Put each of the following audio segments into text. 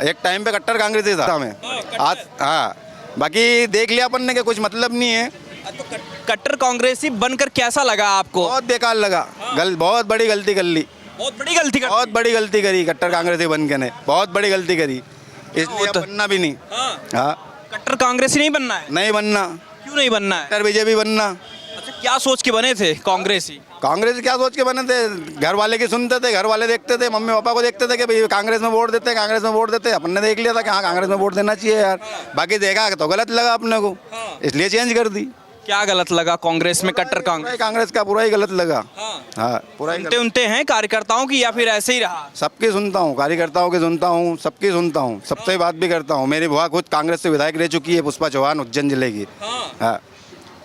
एक टाइम पे कट्टर कांग्रेसी था हमें आज। हाँ, बाकी देख लिया अपन ने कि कुछ मतलब नहीं है। तो कट्टर कांग्रेसी बनकर कैसा लगा आपको? बहुत बेकार लगा। बहुत बड़ी गलती कर ली। बहुत बड़ी गलती कर बहुत बड़ी गलती करी कट्टर कांग्रेसी बन के ने। बहुत बड़ी गलती करी, इसलिए अब तो- बनना भी नहीं। हाँ। हाँ, कट्टर कांग्रेसी नहीं बनना है? नहीं बनना। क्यों नहीं बनना है? कट्टर बीजेपी बनना। अच्छा, क्या सोच के बने थे कांग्रेसी? कांग्रेस क्या सोच के बने थे? घर वाले की सुनते थे, घर वाले देखते थे, मम्मी पापा को देखते थे कि भाई कांग्रेस में वोट देते, कांग्रेस में वोट देते। अपन ने देख लिया था कि हाँ कांग्रेस में वोट देना चाहिए यार। बाकी देखा तो गलत लगा अपने को, इसलिए चेंज कर दी। क्या गलत लगा कांग्रेस में? कट्टर कांग्रेस कांग्रेस का पूरा ही गलत लगा। हाँ, पूरा ही सुनते उनते हैं कार्यकर्ताओं की या फिर ऐसे ही रहा? सबकी सुनता हूँ, कार्यकर्ताओं की सुनता हूँ, सबकी सुनता हूँ, सबसे बात भी करता हूँ। मेरी बुआ खुद कांग्रेस से विधायक रह चुकी है, पुष्पा चौहान, उज्जैन जिले की। हाँ,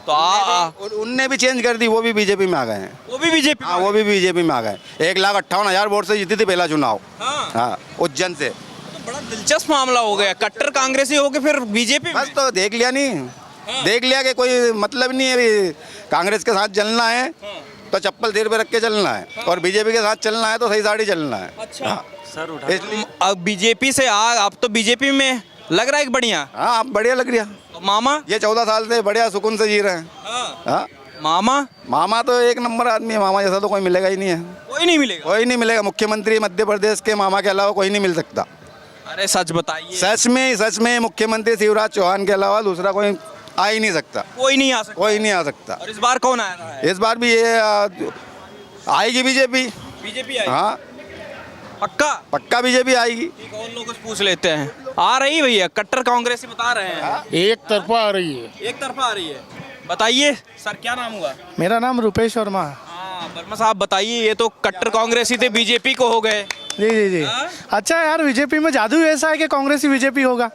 तो और उनने भी चेंज कर दी, वो भी बीजेपी में आ गए हैं। वो भी बीजेपी? हाँ, वो भी बीजेपी में आ गए। 1,58,000 वोट से जीती थी पहला चुनाव। हाँ, उज्जैन से। तो बड़ा दिलचस्प मामला हो गया, कट्टर कांग्रेसी हो के फिर बीजेपी में। बस तो देख लिया नहीं, देख लिया कि कोई मतलब नहीं है। अभी कांग्रेस के साथ चलना है तो चप्पल सिर पे रख के चलना है, और बीजेपी के साथ चलना है तो सही साड़ी चलना है। अच्छा, सर उठा, इसलिए अब बीजेपी से अब तो बीजेपी में लग रहा है कि बढ़िया। हाँ, अब बढ़िया लग रहा। तो मामा? ये 14 साल से बढ़िया सुकून से जी रहे हैं। हाँ, मामा? मामा तो एक नंबर आदमी है। मामा जैसा तो कोई मिलेगा ही नहीं है। कोई नहीं मिलेगा? कोई नहीं मिलेगा। मुख्यमंत्री मध्य प्रदेश के मामा के अलावा कोई नहीं मिल सकता। अरे सच बताइए। सच में मुख्यमंत्री शिवराज चौहान के अलावा दूसरा कोई आ ही नहीं सकता। कोई नहीं आ सकता? कोई नहीं आ सकता। और इस बार कौन आया है? इस बार भी ये आएगी बीजेपी। बीजेपी आई? हाँ, पक्का? पक्का बीजेपी आएगी। ठीक है, और लोगों से पूछ लेते हैं। आ रही भैया, कट्टर कांग्रेसी बता रहे हैं। एक तरफा आ रही है। एक तरफा आ रही है। बताइए सर, क्या नाम हुआ? मेरा नाम रुपेश वर्मा है। हाँ, वर्मा साहब बताइए, ये तो कट्टर कांग्रेसी थे, बीजेपी को हो गए। जी जी जी। अच्छा यार, बीजेपी में जादू ऐसा है कि कांग्रेस ही बीजेपी होगा।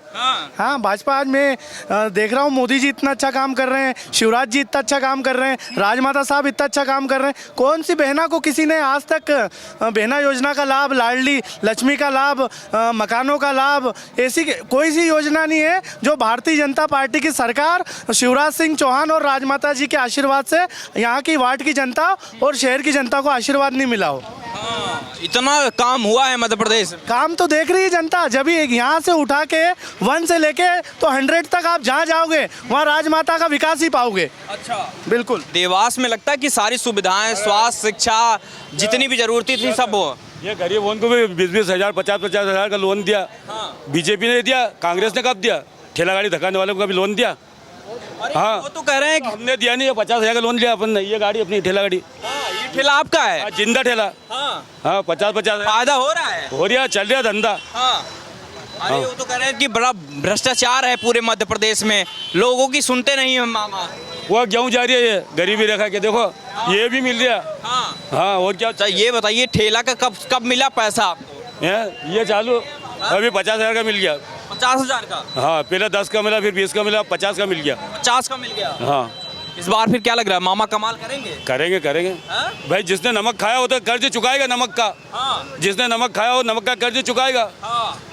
हाँ, भाजपा आज मैं देख रहा हूँ, मोदी जी इतना अच्छा काम कर रहे हैं, शिवराज जी इतना अच्छा काम कर रहे हैं, राजमाता साहब इतना अच्छा काम कर रहे हैं। कौन सी बहना को किसी ने आज तक बहना योजना का लाभ, लाडली लक्ष्मी का लाभ, मकानों का लाभ, ऐसी कोई सी योजना नहीं है जो भारतीय जनता पार्टी की सरकार, शिवराज सिंह चौहान और राजमाता जी के आशीर्वाद से यहाँ की वार्ड की जनता और शहर की जनता को आशीर्वाद नहीं मिला हो। इतना काम हुआ है मध्य प्रदेश में। काम तो देख रही है जनता। जब यहाँ से उठा के 1 से लेके तो 100 तक आप जहाँ जाओगे वहाँ राजमाता का विकास ही पाओगे। अच्छा, बिल्कुल। देवास में लगता है कि सारी सुविधाएं, स्वास्थ्य, शिक्षा, जितनी भी जरूरती थी सब हो। ये गरीब उनको भी 20-20 हज़ार, 50-50 हज़ार का लोन दिया। बीजेपी ने दिया, कांग्रेस ने कब दिया? ठेला गाड़ी धक्काने वालों को कभी लोन दिया? हाँ, वो तो कह रहे हैं कि हमने दिया नहीं है। 50,000 का लोन लिया अपन ने। ये गाड़ी अपनी ठेला गाड़ी, ये ठेला आपका है? हाँ, जिंदा ठेला। हाँ, 50-50 फायदा हो रहा है? हो रहा, चल रहा धंधा। अरे वो तो कह रहे हैं कि बड़ा भ्रष्टाचार है पूरे मध्य प्रदेश में, लोगों की सुनते नहीं है मामा। वो गेहूँ जा रही है, ये गरीबी रेखा के देखो, ये भी मिल रहा। हाँ, और क्या? अच्छा, ये बताइए ठेला का कब कब मिला पैसा आपको? ये चालू अभी 50,000 का मिल गया। 50,000 का? हाँ, पहले 10 का मिला, फिर 20 का मिला, 50 का मिल गया। 50 का मिल गया? हाँ, इस बार फिर क्या लग रहा है, मामा कमाल करेंगे? करेंगे। हाँ? भाई, जिसने नमक खाया हो तो कर्ज चुकाएगा नमक का। जिसने नमक खाया हो नमक का कर्ज चुकाएगा।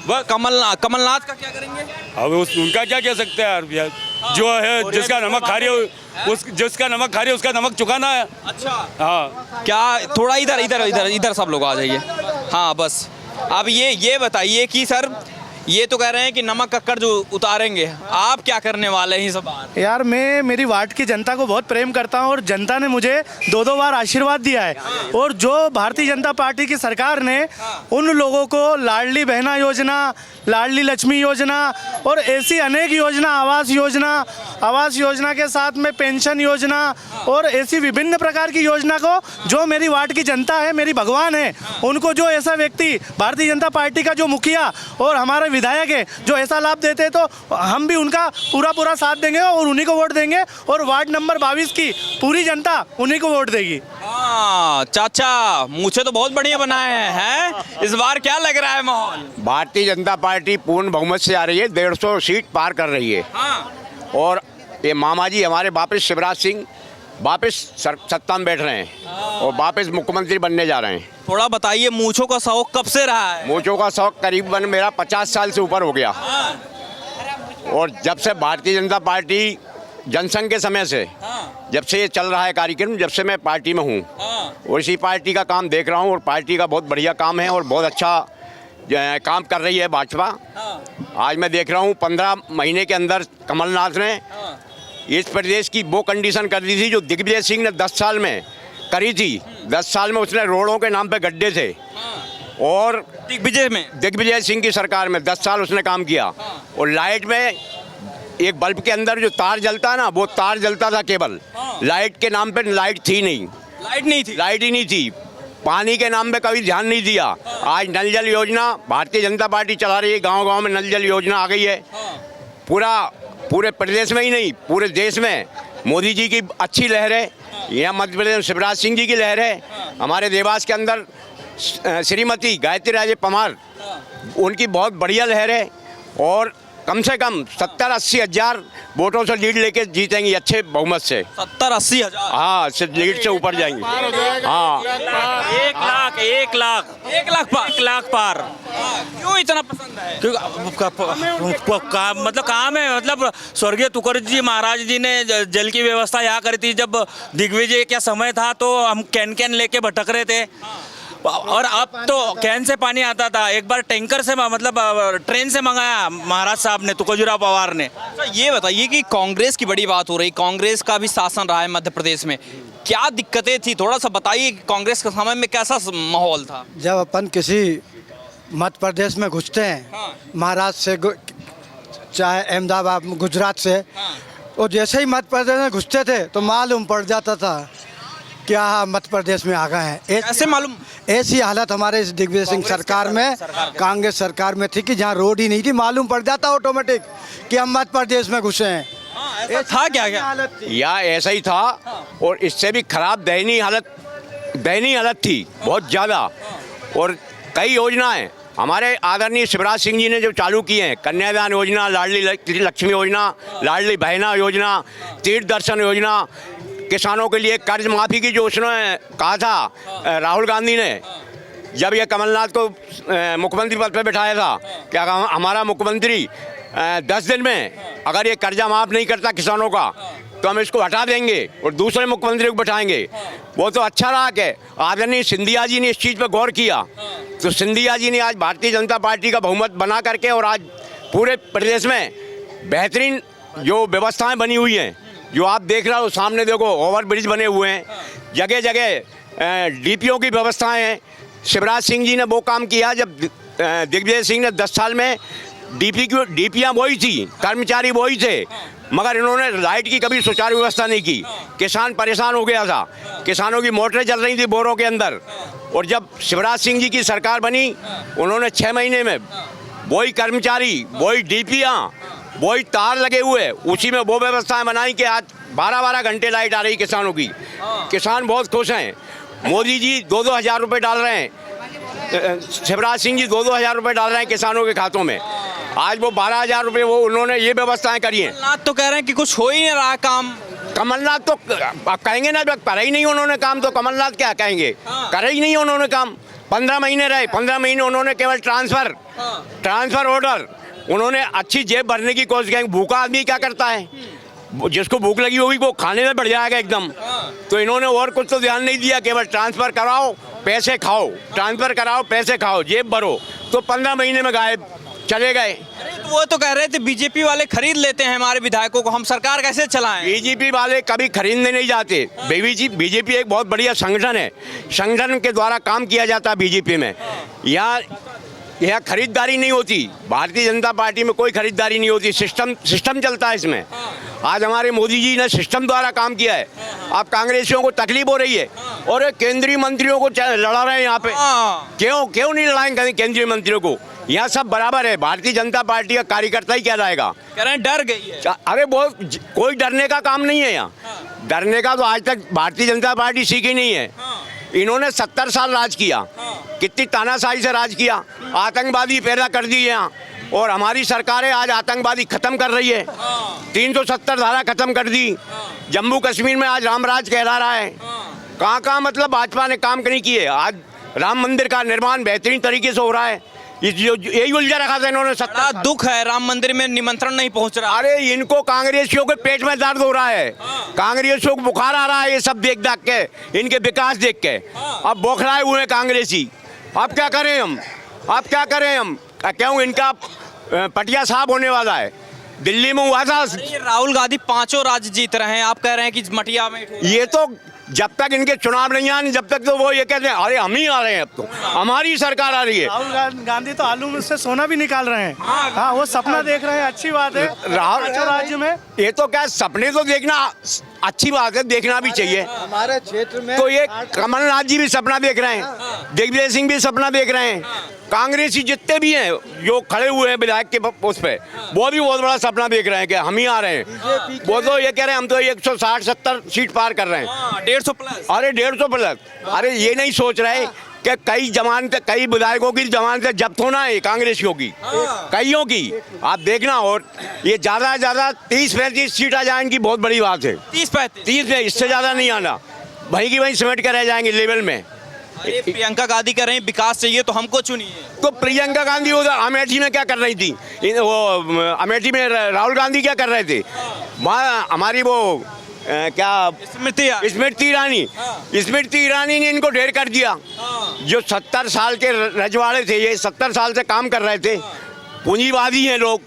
बस। कमलनाथ का क्या करेंगे? अब उनका क्या कह सकते हैं यार? जो है, जिसका नमक खा रही हो जिसका नमक खा रही है उसका नमक चुकाना है। अच्छा, हाँ, क्या थोड़ा इधर सब लोग आ जाइए। हाँ बस, अब ये बताइए कि सर, ये तो कह रहे हैं कि नमक का कर्ज उतारेंगे, आप क्या करने वाले हैं इस बार? यार, मैं मेरी वार्ड की जनता को बहुत प्रेम करता हूँ और जनता ने मुझे 2-2 बार आशीर्वाद दिया है। और जो भारतीय जनता पार्टी की सरकार ने उन लोगों को लाडली बहना योजना, लाडली लक्ष्मी योजना और ऐसी अनेक योजना, आवास योजना के साथ में पेंशन योजना और ऐसी विभिन्न प्रकार की योजना को, जो मेरी वार्ड की जनता है, मेरी भगवान है, उनको जो ऐसा व्यक्ति, भारतीय जनता पार्टी का जो मुखिया और हमारे विधायक है, जो ऐसा लाभ देते हैं, तो हम भी उनका पूरा साथ देंगे और उन्हीं को वोट देंगे। और वार्ड नंबर 22 की पूरी जनता उन्हीं को वोट देगी। हाँ चाचा, मुझे तो बहुत बढ़िया बनाए हैं। इस बार क्या लग रहा है माहौल? भारतीय जनता पार्टी पूर्ण बहुमत से आ रही है, 150 सीट पार कर रही है। और ये मामा जी हमारे वापस शिवराज सिंह वापस सत्ता में बैठ रहे हैं और वापस मुख्यमंत्री बनने जा रहे हैं। थोड़ा बताइए, मूंछों का शौक कब से रहा है? मूंछों का शौक करीबन मेरा 50 साल से ऊपर हो गया। और जब से भारतीय जनता पार्टी जनसंघ के समय से, जब से ये चल रहा है कार्यक्रम, जब से मैं पार्टी में हूँ और इसी पार्टी का काम देख रहा हूँ और पार्टी का बहुत बढ़िया काम है और बहुत अच्छा काम कर रही है भाजपा। आज मैं देख रहा हूँ 15 महीने के अंदर कमलनाथ ने इस प्रदेश की वो कंडीशन कर दी थी जो दिग्विजय सिंह ने 10 साल में करी थी। 10 साल में उसने रोडों के नाम पे गड्ढे थे, और दिग्विजय सिंह की सरकार में 10 साल उसने काम किया। और लाइट में एक बल्ब के अंदर जो तार जलता है ना, वो तार जलता था केवल, लाइट के नाम पे लाइट थी नहीं, लाइट ही नहीं थी। पानी के नाम पे कभी ध्यान नहीं दिया। आज नल जल योजना भारतीय जनता पार्टी चला रही है, गांव-गांव में नल जल योजना आ गई है। पूरे प्रदेश में ही नहीं, पूरे देश में मोदी जी की अच्छी लहर है। यहाँ मध्य प्रदेश में शिवराज सिंह जी की लहर है। हमारे देवास के अंदर श्रीमती गायत्री राजे परमार, उनकी बहुत बढ़िया लहर है, और कम से कम 70-80 हज़ार वोटों से लीड लेके जीतेंगी अच्छे बहुमत से। 70-80 हज़ार, हाँ, लीड से ऊपर जाएंगे। हाँ, 1 लाख पार। क्यों इतना पसंद है? मतलब काम है, मतलब स्वर्गीय तुकरजी जी महाराज जी ने जल की व्यवस्था यहाँ करी थी। जब दिग्विजय का समय था तो हम कैन लेके भटक रहे थे, और अब तो कैन से पानी आता था। एक बार टैंकर से, मतलब ट्रेन से मंगाया महाराज साहब ने, तुकोजीराव पवार ने। अच्छा, ये बताइए कि कांग्रेस की बड़ी बात हो रही, कांग्रेस का भी शासन रहा है मध्य प्रदेश में, क्या दिक्कतें थी? थोड़ा सा बताइए, कांग्रेस के समय में कैसा माहौल था? जब अपन किसी मध्य प्रदेश में घुसते हैं, महाराष्ट्र से चाहे अहमदाबाद, गुजरात से, और जैसे ही मध्य प्रदेश में घुसते थे तो मालूम पड़ जाता था क्या मध्य प्रदेश में आ गए हैं। ऐसे मालूम, ऐसी हालत हमारे इस दिग्विजय सिंह सरकार में, कांग्रेस सरकार में थी कि जहाँ रोड ही नहीं थी, मालूम पड़ जाता ऑटोमेटिक कि हम मध्य प्रदेश में घुसे हैं। ऐसा था क्या? हालत थी, या ऐसा ही था, और इससे भी खराब दयनीय हालत थी बहुत ज़्यादा। और कई योजनाएं हमारे आदरणीय शिवराज सिंह जी ने जो चालू की हैं, कन्यादान योजना, लाडली लक्ष्मी योजना, लाडली बहना योजना, तीर्थ दर्शन योजना, किसानों के लिए कर्ज माफ़ी की जो उसने कहा था राहुल गांधी ने, जब ये कमलनाथ को मुख्यमंत्री पद पर बैठाया था, क्या हमारा मुख्यमंत्री 10 दिन में अगर ये कर्जा माफ़ नहीं करता किसानों का तो हम इसको हटा देंगे और दूसरे मुख्यमंत्री को बैठाएंगे। वो तो अच्छा रहा कि आदरणीय सिंधिया जी ने इस चीज़ पर गौर किया, तो सिंधिया जी ने आज भारतीय जनता पार्टी का बहुमत बना करके, और आज पूरे प्रदेश में बेहतरीन जो व्यवस्थाएं बनी हुई हैं, जो आप देख रहे हो सामने, देखो ओवर ब्रिज बने हुए हैं, जगह जगह डीपीओ की व्यवस्थाएं हैं। शिवराज सिंह जी ने वो काम किया जब दिग्विजय सिंह ने 10 साल में डीपीआं वही थी, कर्मचारी वही थे, मगर इन्होंने लाइट की कभी सुचारू व्यवस्था नहीं की। किसान परेशान हो गया था, किसानों की मोटरें चल रही थी बोरों के अंदर, और जब शिवराज सिंह जी की सरकार बनी, उन्होंने 6 महीने में वही कर्मचारी, वही डीपीआं, वही तार लगे हुए, उसी में वो व्यवस्थाएं बनाई कि आज 12-12 घंटे लाइट आ रही किसानों की। किसान बहुत खुश हैं। मोदी जी 2-2 हज़ार रुपये डाल रहे हैं, शिवराज सिंह जी 2-2 हज़ार रुपये डाल रहे हैं किसानों के खातों में। आज वो 12 हज़ार रुपये, वो उन्होंने ये व्यवस्थाएं करी हैं। कमलनाथ तो कह रहे हैं कि कुछ हो ही नहीं रहा काम। कमलनाथ तो आप कहेंगे ना, करा ही नहीं उन्होंने काम, तो कमलनाथ क्या कहेंगे? करा ही नहीं उन्होंने काम। 15 महीने रहे, 15 महीने उन्होंने केवल ट्रांसफ़र ऑर्डर, उन्होंने अच्छी जेब भरने की कोशिश की। भूखा आदमी क्या करता है? जिसको भूख लगी होगी वो खाने में बढ़ जाएगा एकदम। तो इन्होंने और कुछ तो ध्यान नहीं दिया, केवल ट्रांसफ़र कराओ पैसे खाओ, ट्रांसफ़र कराओ पैसे खाओ, जेब भरो, तो 15 महीने में गायब चले गए। तो वो तो कह रहे थे बीजेपी वाले खरीद लेते हैं हमारे विधायकों को, हम सरकार कैसे चलाएं? बीजेपी वाले कभी खरीदने नहीं जाते। बीजेपी एक बहुत बढ़िया संगठन है, संगठन के द्वारा काम किया जाता है बीजेपी में। यहाँ खरीदारी नहीं होती, भारतीय जनता पार्टी में कोई खरीदारी नहीं होती, सिस्टम चलता है इसमें। आज हमारे मोदी जी ने सिस्टम द्वारा काम किया है। अब कांग्रेसियों को तकलीफ हो रही है और केंद्रीय मंत्रियों को लड़ा रहे हैं यहाँ पे। क्यों नहीं लड़ाएंगे केंद्रीय मंत्रियों को? यहाँ सब बराबर है, भारतीय जनता पार्टी का कार्यकर्ता ही क्या जाएगा? कह रहे हैं डर गई है। अरे वो कोई डरने का काम नहीं है यहाँ। डरने का तो आज तक भारतीय जनता पार्टी सीखी नहीं है। इन्होंने 70 साल राज किया, कितनी तानाशाही से राज किया, आतंकवादी पैदा कर दिए यहाँ, और हमारी सरकारें आज आतंकवादी खत्म कर रही है। 370 धारा खत्म कर दी। जम्मू कश्मीर में आज रामराज कहला रहा है। कहाँ मतलब भाजपा ने काम नहीं किए। आज राम मंदिर का निर्माण बेहतरीन तरीके से हो रहा है। यही उलझा रखा था इन्होंने। 70 दुख है, राम मंदिर में निमंत्रण नहीं पहुंच रहा। अरे इनको कांग्रेसियों के पेट में दर्द हो रहा है, कांग्रेसियों को बुखार आ रहा है ये सब देख के, इनके विकास देख के। अब बौखलाए हुए हैं कांग्रेसी। अब क्या करें हम? अब क्या करें हम? क्यों इनका पटिया साफ होने वाला है? दिल्ली में हुआ था। ये राहुल गांधी 5 राज्य जीत रहे हैं, आप कह रहे हैं कि मटिया में ये तो जब तक इनके चुनाव नहीं आने, जब तक तो वो ये कहते हैं अरे हम ही आ रहे हैं, अब तो हमारी सरकार आ रही है। राहुल गांधी तो आलू में से सोना भी निकाल रहे हैं। हाँ, वो सपना देख रहे हैं, अच्छी बात है। राहुल राज्य में ये तो क्या सपने तो देखना अच्छी बात है, देखना भी चाहिए। हमारे क्षेत्र में तो ये कमलनाथ जी भी सपना देख रहे हैं, दिग्विजय सिंह भी सपना देख रहे हैं, कांग्रेसी जितने भी हैं जो खड़े हुए हैं विधायक के उस पे, वो भी बहुत बड़ा सपना देख रहे हैं कि हम ही आ रहे हैं। वो तो ये कह रहे हैं हम तो 160-70 सीट पार कर रहे हैं। 150 प्लस। अरे 150 प्लस। अरे ये नहीं सोच रहे कि कई विधायकों की जमानतें जब्त होना है कांग्रेसियों की, कईयों की। आप देखना, और ये ज्यादा से ज्यादा 30-35 सीट आ जाए, इनकी बहुत बड़ी बात है। 30-35 में इससे ज्यादा नहीं आना, वहीं की वहीं सिमट कर रह जाएंगे लेवल में। अरे प्रियंका गांधी कह रहे हैं विकास चाहिए तो हमको चुनिए। तो प्रियंका गांधी उधर अमेठी में क्या कर रही थी? वो अमेठी में राहुल गांधी क्या कर रहे थे? वहाँ हमारी वो क्या स्मृति ईरानी ने इनको ढेर कर दिया। जो 70 साल के रजवाड़े थे, ये 70 साल से काम कर रहे थे, पूंजीवादी हैं लोग,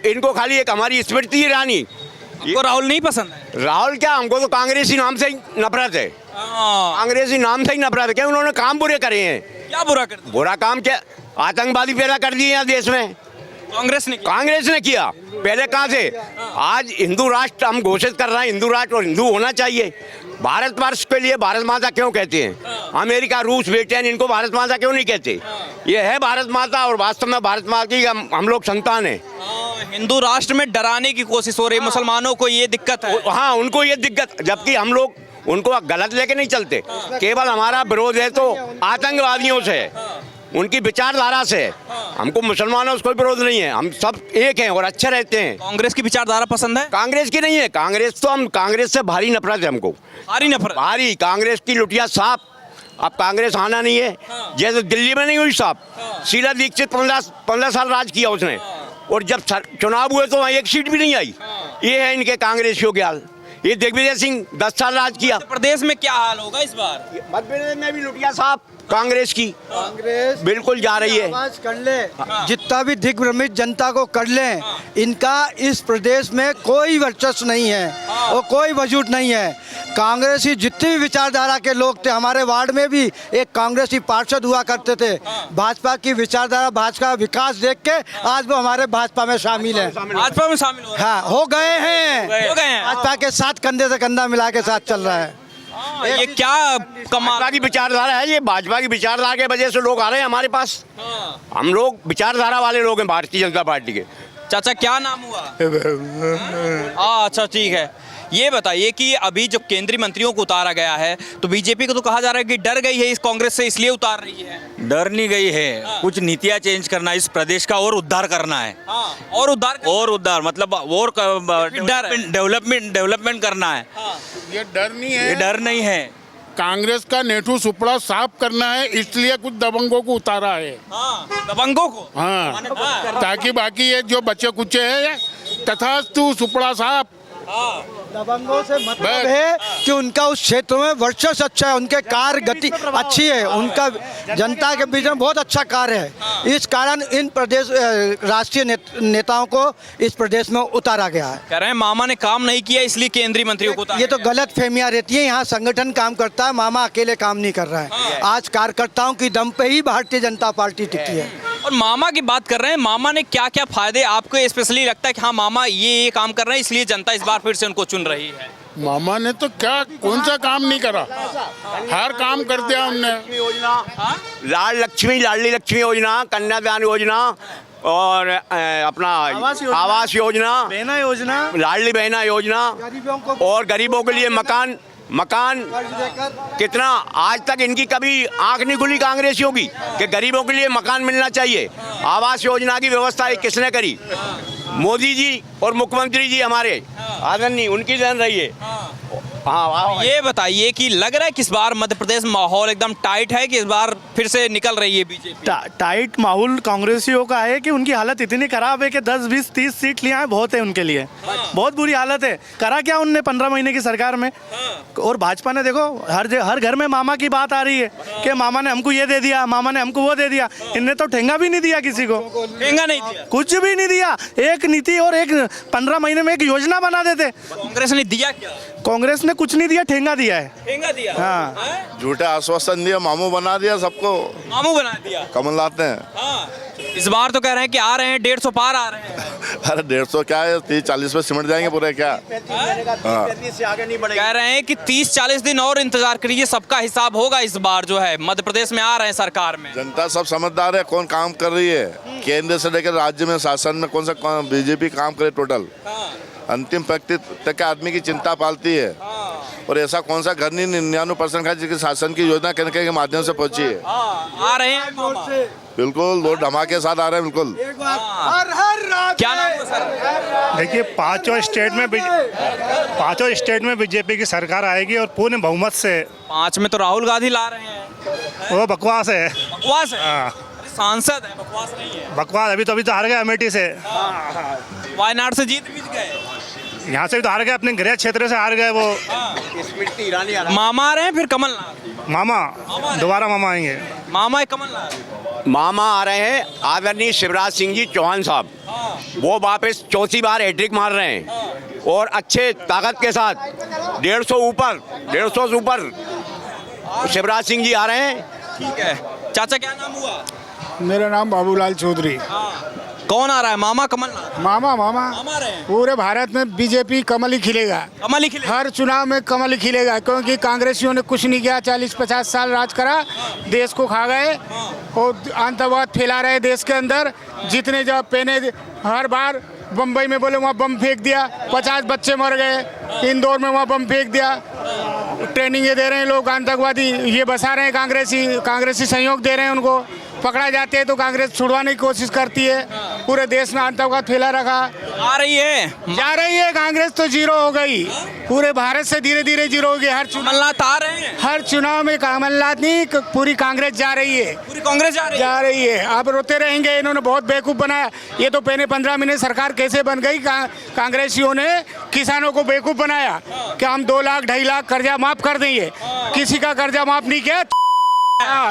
इनको खाली एक हमारी स्मृति ईरानी। आपको राहुल नहीं पसंद है? राहुल क्या, हमको तो कांग्रेसी नाम से ही नफरत है। कांग्रेसी नाम से ही नफरत है। क्या उन्होंने काम बुरे करे हैं? क्या बुरा कर दिया? बुरा काम क्या? आतंकवादी पैदा कर दिए यहाँ देश में कांग्रेस ने किया। पहले कहाँ से? आज हिंदू राष्ट्र हम घोषित कर रहे हैं, हिंदू राष्ट्र, और हिंदू होना चाहिए। भारतवर्ष के लिए भारत माता क्यों कहते हैं? अमेरिका, रूस, ब्रिटेन इनको भारत माता क्यों नहीं कहते? ये है भारत माता, और वास्तव में भारत माता की हम लोग संतान है। हिंदू राष्ट्र में डराने की कोशिश हो रही है, मुसलमानों को ये दिक्कत है। हाँ, उनको ये दिक्कत, जबकि हम लोग उनको गलत लेके नहीं चलते। केवल हमारा विरोध है तो आतंकवादियों से, उनकी विचारधारा से। हमको मुसलमानों से कोई विरोध नहीं है, हम सब एक हैं और अच्छे रहते हैं। कांग्रेस की विचारधारा पसंद है? कांग्रेस की नहीं है। कांग्रेस से भारी नफरत है हमको, भारी नफरत। भारी। कांग्रेस की लुटिया साफ। अब कांग्रेस आना नहीं है, जैसे दिल्ली में नहीं हुई साफ। शीला दीक्षित 15 साल राज किया उसने, और जब चुनाव हुए तो वहाँ एक सीट भी नहीं आई। ये है इनके कांग्रेसियों के हाल। ये दिग्विजय सिंह 10 साल राज किया। मध्य प्रदेश में क्या हाल होगा इस बार? मध्य प्रदेश में भी लुटिया साहब कांग्रेस की बिल्कुल जा रही है। आवाज कर ले, जितना भी दिग्भ्रमित जनता को कर ले, इनका इस प्रदेश में कोई वर्चस्व नहीं है और कोई वजूद नहीं है। कांग्रेसी जितनी भी विचारधारा के लोग थे, हमारे वार्ड में भी एक कांग्रेसी पार्षद हुआ करते थे। भाजपा की विचारधारा, भाजपा का विकास देख के आज वो हमारे भाजपा में शामिल है। भाजपा में शामिल हो? हाँ, हो गए हैं। भाजपा के साथ कंधे से कंधा मिला के साथ चल रहा है। ये क्या कमाल भाजपा की विचारधारा है? ये भाजपा की विचारधारा के वजह से लोग आ रहे हैं हमारे पास। हम लोग विचारधारा वाले लोग हैं भारतीय जनता पार्टी के। चाचा क्या नाम हुआ? अच्छा ठीक है। ये बताइए कि अभी जो केंद्रीय मंत्रियों को उतारा गया है, तो बीजेपी को तो कहा जा रहा है कि डर गई है इस कांग्रेस से, इसलिए उतार रही है। डर नहीं गई है, कुछ नीतियाँ चेंज करना, इस प्रदेश का और उद्धार करना है। और उद्धार मतलब और डेवलपमेंट करना है। ये डर नहीं है, ये डर नहीं है। कांग्रेस का नेठू सुपड़ा साफ करना है, इसलिए कुछ दबंगों को उतारा है। दबंगों को? हाँ, ताकि बाकी ये जो बच्चे कुचे है तथास्तु सुपड़ा साफ। दबंगों से मतलब है कि उनका उस क्षेत्र में वर्चस्व अच्छा है, उनके कार्य गति अच्छी है, उनका जनता के बीच में बहुत अच्छा कार्य है। इस कारण इन प्रदेश राष्ट्रीय नेताओं को इस प्रदेश में उतारा गया है। कह रहे हैं मामा ने काम नहीं किया इसलिए केंद्रीय मंत्रियों को उतारा। ये तो गलत फहमियाँ रहती है। यहाँ संगठन काम करता है, मामा अकेले काम नहीं कर रहा है। आज कार्यकर्ताओं की दम पे ही भारतीय जनता पार्टी टिकी है। और मामा की बात कर रहे हैं, मामा ने क्या क्या फायदे आपको स्पेशली लगता है कि हाँ मामा ये काम कर रहे हैं इसलिए जनता इस बार फिर से उनको चुन रही है? मामा ने तो क्या कौन सा काम नहीं करा, हर काम कर दिया उनने। लाडली लक्ष्मी योजना, कन्यादान योजना, और अपना आवास योजना, बहना योजना, लाडली बहना योजना, और गरीबों के लिए मकान कितना आज तक इनकी कभी आंख नहीं खुली कांग्रेसियों की कि गरीबों के लिए मकान मिलना चाहिए। आवास योजना की व्यवस्था किसने करी? मोदी जी और मुख्यमंत्री जी हमारे आदरणीय, उनकी देन रही है। हाँ ये बताइए कि लग रहा है कि इस बार मध्य प्रदेश में माहौल एकदम टाइट है कि इस बार फिर से निकल रही है बीजेपी? टाइट माहौल कांग्रेसियों का है कि उनकी हालत इतनी खराब है कि 10 20 30 सीट लिया है बहुत है उनके लिए। बहुत बुरी हालत है। करा क्या उनने 15 महीने की सरकार में? और भाजपा ने देखो हर घर में मामा की बात आ रही है कि मामा ने हमको ये दे दिया, मामा ने हमको वो दे दिया। इनने तो ठेंगा भी नहीं दिया किसी को, ठेंगा नहीं दिया, कुछ भी नहीं दिया। एक नीति और एक 15 महीने में एक योजना बना देते। कांग्रेस ने दिया क्या? कांग्रेस ने कुछ नहीं दिया, ठेंगा दिया है। ठेंगा दिया? हाँ। झूठा आश्वासन दिया, मामू बना दिया सबको, मामू बना दिया। कमलनाथ ने। हाँ। इस बार तो कह रहे हैं कि आ रहे हैं 150 पार आ रहे हैं। अरे 150 क्या है, 30-40 में सिमट जाएंगे पूरे क्या? हाँ। कह रहे हैं कि 30-40 दिन और इंतजार करिए, सबका हिसाब होगा इस बार जो है मध्य प्रदेश में आ रहे हैं सरकार में। जनता सब समझदार है, कौन काम कर रही है, केंद्र से लेकर राज्य में शासन में कौन सा बीजेपी काम करे टोटल। अंतिम व्यक्ति तक आदमी की चिंता पालती है। और ऐसा कौन सा घर नहीं 99% का जिसके शासन की योजना के माध्यम से पहुंची है। आ रहे हैं मामा। बिल्कुल, वो धमाके के साथ आ रहे हैं बिल्कुल। क्या नाम है सर? देखिए पांचों स्टेट में बीजेपी की सरकार आएगी और पूर्ण बहुमत से। 5 में तो राहुल गांधी ला रहे हैं। वो बकवास है। बकवास है? हाँ। अरे सांसद है, बकवास नहीं है। बकवास अभी तो हार गए अमेठी से। वायनाड से जीत भी गए, यहाँ से भी तो हार गए, अपने गृह क्षेत्र से हार गए वो। मामा आ रहे हैं फिर कमलनाथ? मामा दोबारा मामा आएंगे। मामा है कमलनाथ? मामा आ रहे हैं आदरणीय शिवराज सिंह जी चौहान साहब। वो वापस चौथी बार हैट्रिक मार रहे हैं और अच्छे ताकत के साथ 150 से ऊपर शिवराज सिंह जी आ रहे हैं। ठीक है। चाचा क्या नाम हुआ? मेरा नाम बाबूलाल चौधरी। कौन आ रहा है, मामा कमलनाथ? मामा आ रहे हैं। पूरे भारत में बीजेपी कमल ही खिलेगा। कमल ही खिलेगा? हर चुनाव में कमल ही खिलेगा, क्योंकि कांग्रेसियों ने कुछ नहीं किया। 40-50 साल राज करा, देश को खा गए और आतंकवाद फैला रहे देश के अंदर। जितने जब पहने हर बार बम्बई में बोले वहाँ बम फेंक दिया, 50 बच्चे मर गए। इंदौर में वहाँ बम फेंक दिया। ट्रेनिंग दे रहे हैं लोग आतंकवादी, ये बसा रहे हैं कांग्रेसी सहयोग दे रहे हैं उनको। पकड़ा जाते हैं तो कांग्रेस छुड़वाने की कोशिश करती है। पूरे देश में आतंकवाद फैला रखा। आ रही है, जा रही है कांग्रेस तो जीरो हो गई, पूरे भारत से धीरे धीरे जीरो हो गई। कमलनाथ आ रहे हैं। हर चुनाव में कमलनाथ नहीं, पूरी कांग्रेस जा रही है। पूरी कांग्रेस जा रही है। अब रोते रहेंगे, इन्होंने बहुत बेवकूफ़ बनाया। ये तो पहले 15 महीने सरकार कैसे बन गई, कांग्रेसियों ने किसानों को बेवकूफ़ बनाया कि हम 2 लाख 2.5 लाख कर्जा माफ कर देंगे। किसी का कर्जा माफ नहीं किया।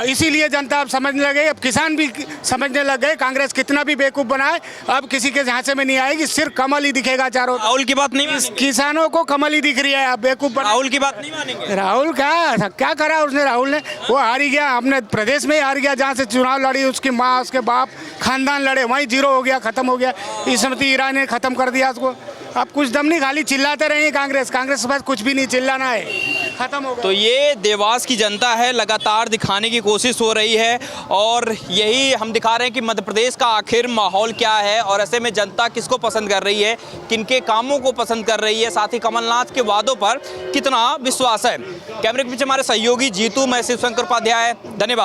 इसीलिए जनता अब समझने लगे, अब किसान भी समझने लग गए कांग्रेस कितना भी बेवकूफ बनाए अब किसी के झांसे में नहीं आएगी। सिर्फ कमल ही दिखेगा चारों। राहुल की बात नहीं मानेंगे? किसानों को कमल ही दिख रही है। अब बेवकूफ राहुल की बात नहीं मानेंगे? राहुल क्या करा उसने? राहुल ने वो हार ही गया, अपने प्रदेश में ही हार गया। जहाँ से चुनाव लड़ी उसकी माँ उसके बाप खानदान लड़े, वहीं जीरो हो गया, खत्म हो गया। स्मृति ईरानी ने खत्म कर दिया उसको। अब कुछ दम नहीं, खाली चिल्लाते रहे कांग्रेस के पास कुछ भी नहीं, चिल्लाना है, खत्म हो गया। तो ये देवास की जनता है, लगातार दिखाने की कोशिश हो रही है और यही हम दिखा रहे हैं कि मध्य प्रदेश का आखिर माहौल क्या है और ऐसे में जनता किसको पसंद कर रही है, किनके कामों को पसंद कर रही है, साथ ही कमलनाथ के वादों पर कितना विश्वास है। कैमरे के पीछे हमारे सहयोगी जीतू, मैं शिवशंकर उपाध्याय, धन्यवाद।